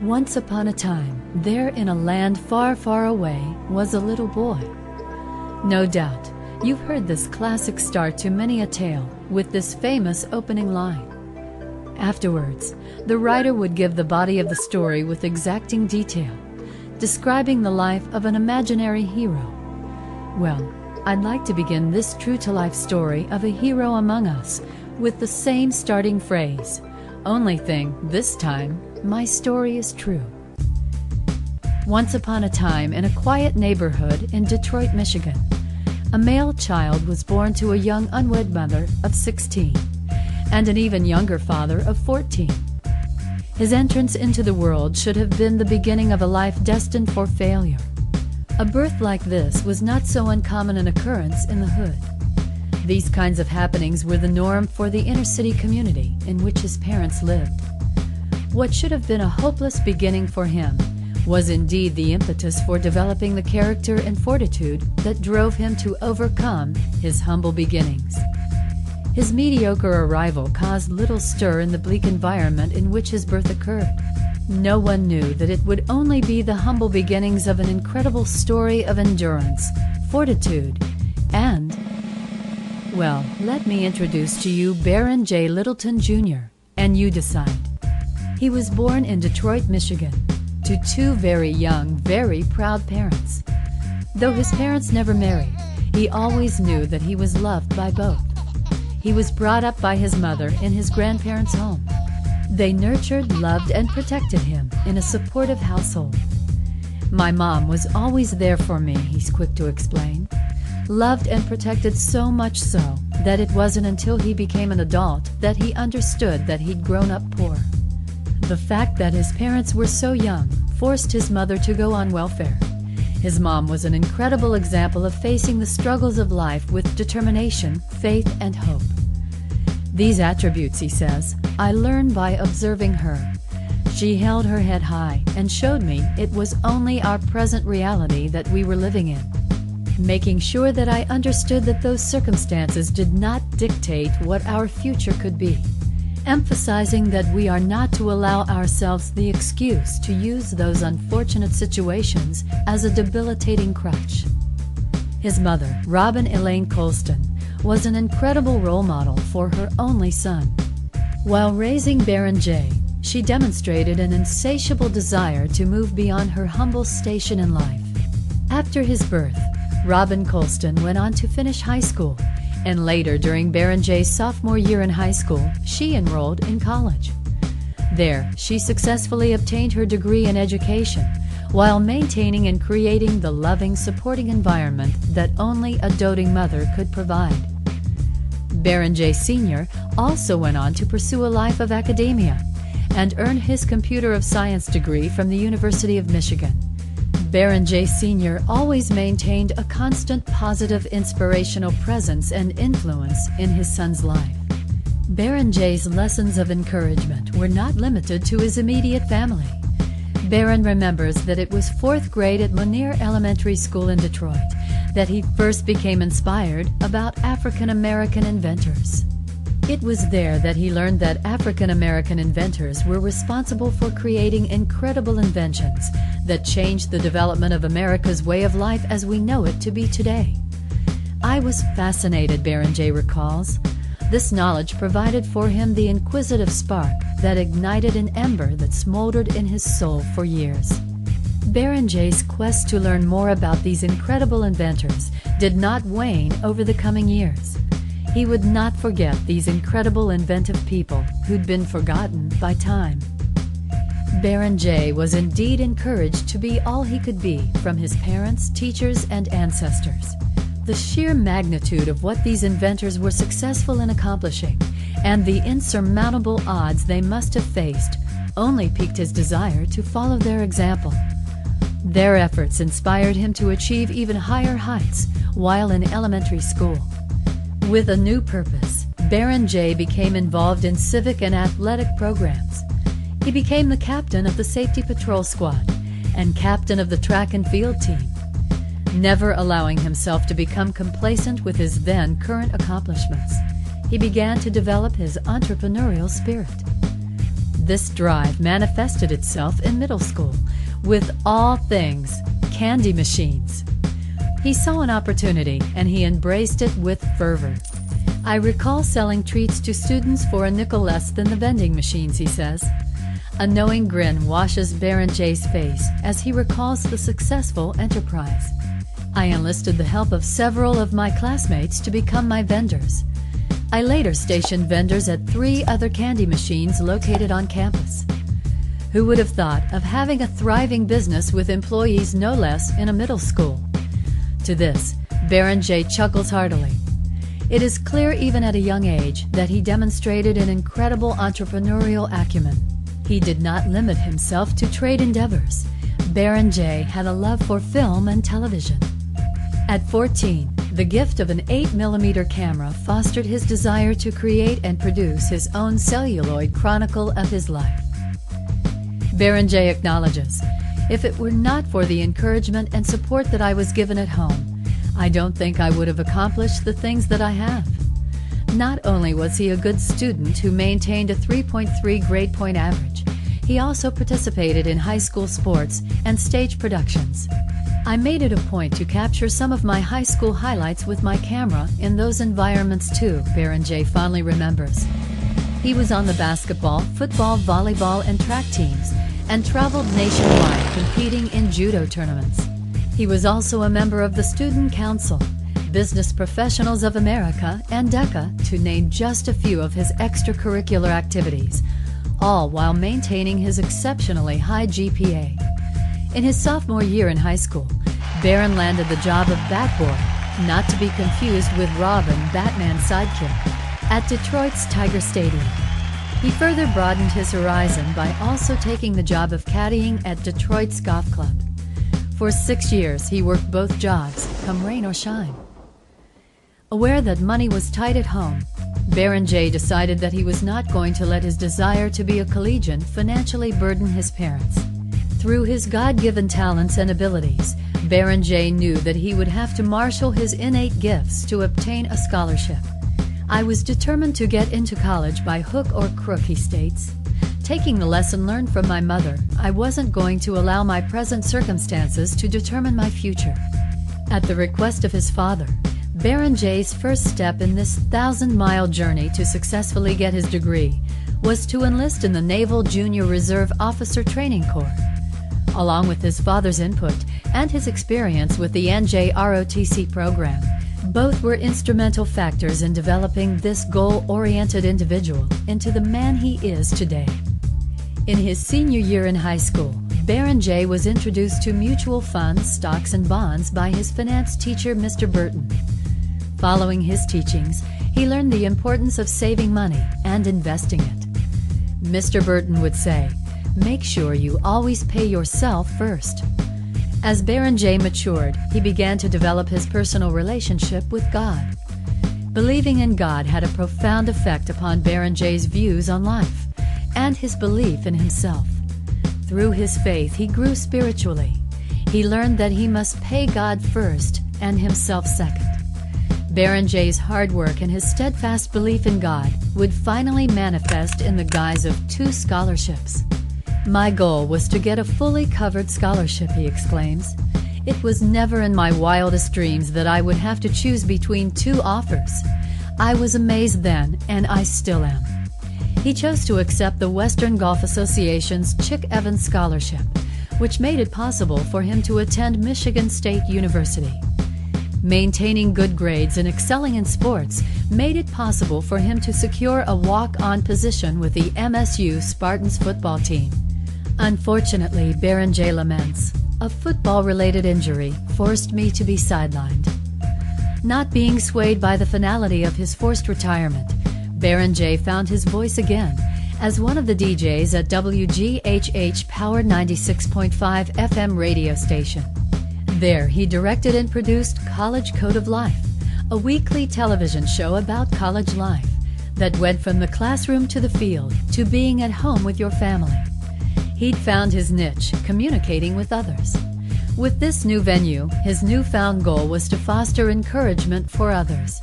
Once upon a time, there in a land far, far away was a little boy. No doubt, you've heard this classic start to many a tale with this famous opening line. Afterwards, the writer would give the body of the story with exacting detail, describing the life of an imaginary hero. Well, I'd like to begin this true-to-life story of a hero among us with the same starting phrase. Only thing, this time, my story is true. Once upon a time, in a quiet neighborhood in Detroit, Michigan, a male child was born to a young unwed mother of 16 and an even younger father of 14. His entrance into the world should have been the beginning of a life destined for failure. A birth like this was not so uncommon an occurrence in the hood. These kinds of happenings were the norm for the inner-city community in which his parents lived. What should have been a hopeless beginning for him was indeed the impetus for developing the character and fortitude that drove him to overcome his humble beginnings. His mediocre arrival caused little stir in the bleak environment in which his birth occurred. No one knew that it would only be the humble beginnings of an incredible story of endurance, fortitude, and, well, let me introduce to you Baron J. Littleton Jr., and you decide. He was born in Detroit, Michigan, to two very young, very proud parents. Though his parents never married, he always knew that he was loved by both. He was brought up by his mother in his grandparents' home. They nurtured, loved, and protected him in a supportive household. My mom was always there for me, he's quick to explain. Loved and protected so much so that it wasn't until he became an adult that he understood that he'd grown up poor. The fact that his parents were so young forced his mother to go on welfare. His mom was an incredible example of facing the struggles of life with determination, faith, and hope. These attributes, he says, I learned by observing her. She held her head high and showed me it was only our present reality that we were living in, making sure that I understood that those circumstances did not dictate what our future could be, emphasizing that we are not to allow ourselves the excuse to use those unfortunate situations as a debilitating crutch. His mother, Robin Elaine Colston, was an incredible role model for her only son. While raising Baron J., she demonstrated an insatiable desire to move beyond her humble station in life. After his birth, Robin Colston went on to finish high school, and later, during Baron J.'s sophomore year in high school, she enrolled in college. There, she successfully obtained her degree in education, while maintaining and creating the loving, supporting environment that only a doting mother could provide. Baron J. Sr. also went on to pursue a life of academia and earned his Computer of Science degree from the University of Michigan. Baron J. Sr. always maintained a constant positive inspirational presence and influence in his son's life. Baron J.'s lessons of encouragement were not limited to his immediate family. Baron remembers that it was 4th grade at Monier Elementary School in Detroit that he first became inspired about African American inventors. It was there that he learned that African American inventors were responsible for creating incredible inventions that changed the development of America's way of life as we know it to be today. I was fascinated, Baron J. recalls. This knowledge provided for him the inquisitive spark that ignited an ember that smoldered in his soul for years. Baron J.'s quest to learn more about these incredible inventors did not wane over the coming years. He would not forget these incredible inventive people who'd been forgotten by time. Baron J. was indeed encouraged to be all he could be from his parents, teachers, and ancestors. The sheer magnitude of what these inventors were successful in accomplishing and the insurmountable odds they must have faced only piqued his desire to follow their example. Their efforts inspired him to achieve even higher heights while in elementary school. With a new purpose, Baron J. became involved in civic and athletic programs. He became the captain of the Safety Patrol Squad and captain of the track and field team, never allowing himself to become complacent with his then current accomplishments. He began to develop his entrepreneurial spirit. This drive manifested itself in middle school with all things candy machines. He saw an opportunity and he embraced it with fervor. I recall selling treats to students for a nickel less than the vending machines, he says. A knowing grin washes Berenjay's face as he recalls the successful enterprise. I enlisted the help of several of my classmates to become my vendors. I later stationed vendors at 3 other candy machines located on campus. Who would have thought of having a thriving business with employees no less in a middle school? To this, Berenjay chuckles heartily. It is clear even at a young age that he demonstrated an incredible entrepreneurial acumen. He did not limit himself to trade endeavors. Berenjay had a love for film and television. At 14, the gift of an 8mm camera fostered his desire to create and produce his own celluloid chronicle of his life. Berenjay acknowledges, "If it were not for the encouragement and support that I was given at home, I don't think I would have accomplished the things that I have." Not only was he a good student who maintained a 3.3 grade point average, he also participated in high school sports and stage productions. I made it a point to capture some of my high school highlights with my camera in those environments too, Berenjay fondly remembers. He was on the basketball, football, volleyball, and track teams, and traveled nationwide competing in judo tournaments. He was also a member of the Student Council, Business Professionals of America, and DECA, to name just a few of his extracurricular activities, all while maintaining his exceptionally high GPA. In his sophomore year in high school, Beren landed the job of Bat Boy, not to be confused with Robin, Batman's sidekick, at Detroit's Tiger Stadium. He further broadened his horizon by also taking the job of caddying at Detroit's golf club. For 6 years, he worked both jobs, come rain or shine. Aware that money was tight at home, Berenjay decided that he was not going to let his desire to be a collegian financially burden his parents. Through his God-given talents and abilities, Berenjay knew that he would have to marshal his innate gifts to obtain a scholarship. "I was determined to get into college by hook or crook," he states. "Taking the lesson learned from my mother, I wasn't going to allow my present circumstances to determine my future." At the request of his father, Berenjay's first step in this 1,000-mile journey to successfully get his degree was to enlist in the Naval Junior Reserve Officer Training Corps. Along with his father's input and his experience with the NJROTC program, both were instrumental factors in developing this goal-oriented individual into the man he is today. In his senior year in high school, Berenjay was introduced to mutual funds, stocks, and bonds by his finance teacher, Mr. Burton. Following his teachings, he learned the importance of saving money and investing it. Mr. Burton would say, "Make sure you always pay yourself first." As Berenjay matured, he began to develop his personal relationship with God. Believing in God had a profound effect upon Berenjay's views on life and his belief in himself. Through his faith, he grew spiritually. He learned that he must pay God first and himself second. Berenjay's hard work and his steadfast belief in God would finally manifest in the guise of 2 scholarships. "My goal was to get a fully covered scholarship," he exclaims. "It was never in my wildest dreams that I would have to choose between 2 offers. I was amazed then, and I still am." He chose to accept the Western Golf Association's Chick Evans Scholarship, which made it possible for him to attend Michigan State University. Maintaining good grades and excelling in sports made it possible for him to secure a walk-on position with the MSU Spartans football team. Unfortunately, Berenjay laments, "A football-related injury forced me to be sidelined." Not being swayed by the finality of his forced retirement, Berenjay found his voice again as one of the DJs at WGHH Power 96.5 FM radio station. There, he directed and produced College Code of Life, a weekly television show about college life that went from the classroom to the field to being at home with your family. He'd found his niche, communicating with others. With this new venue, his newfound goal was to foster encouragement for others,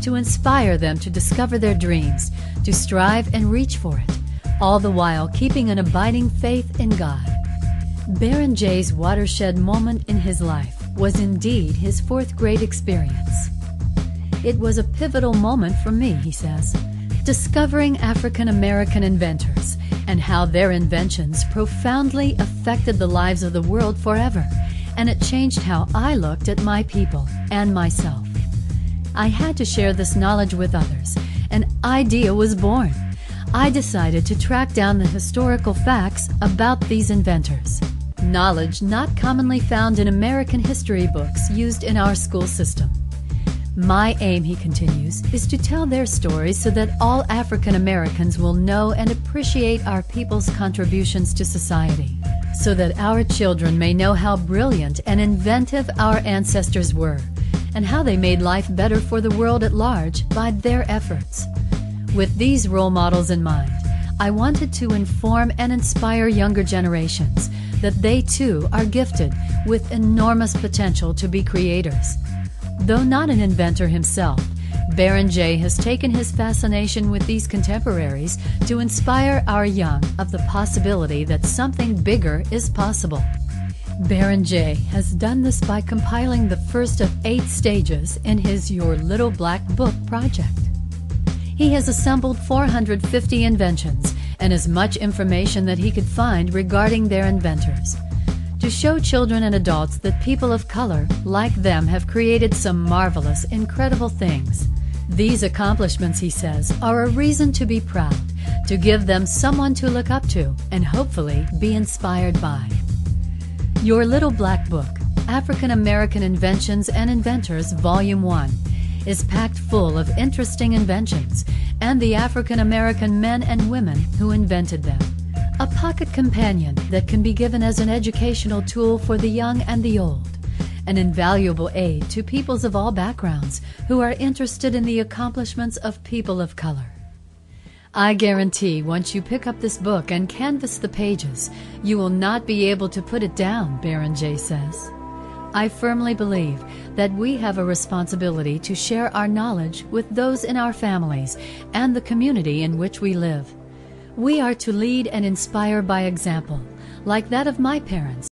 to inspire them to discover their dreams, to strive and reach for it, all the while keeping an abiding faith in God. Baron J's watershed moment in his life was indeed his fourth-grade experience. It was a pivotal moment for me, he says, discovering African-American inventors and how their inventions profoundly affected the lives of the world forever, and it changed how I looked at my people and myself. I had to share this knowledge with others. An idea was born. I decided to track down the historical facts about these inventors. Knowledge not commonly found in American history books used in our school system. My aim, he continues, is to tell their stories so that all African Americans will know and appreciate our people's contributions to society, so that our children may know how brilliant and inventive our ancestors were, and how they made life better for the world at large by their efforts. With these role models in mind, I wanted to inform and inspire younger generations that they too are gifted with enormous potential to be creators. Though not an inventor himself, Baron J has taken his fascination with these contemporaries to inspire our young of the possibility that something bigger is possible. Baron J has done this by compiling the first of 8 stages in his Your Little Black Book project. He has assembled 450 inventions and as much information that he could find regarding their inventors, to show children and adults that people of color, like them, have created some marvelous, incredible things. These accomplishments, he says, are a reason to be proud, to give them someone to look up to and hopefully be inspired by. Your Little Black Book, African American Inventions and Inventors, Volume 1, is packed full of interesting inventions and the African American men and women who invented them. A pocket companion that can be given as an educational tool for the young and the old. An invaluable aid to peoples of all backgrounds who are interested in the accomplishments of people of color. I guarantee once you pick up this book and canvass the pages, you will not be able to put it down, Baron J says. I firmly believe that we have a responsibility to share our knowledge with those in our families and the community in which we live. We are to lead and inspire by example, like that of my parents.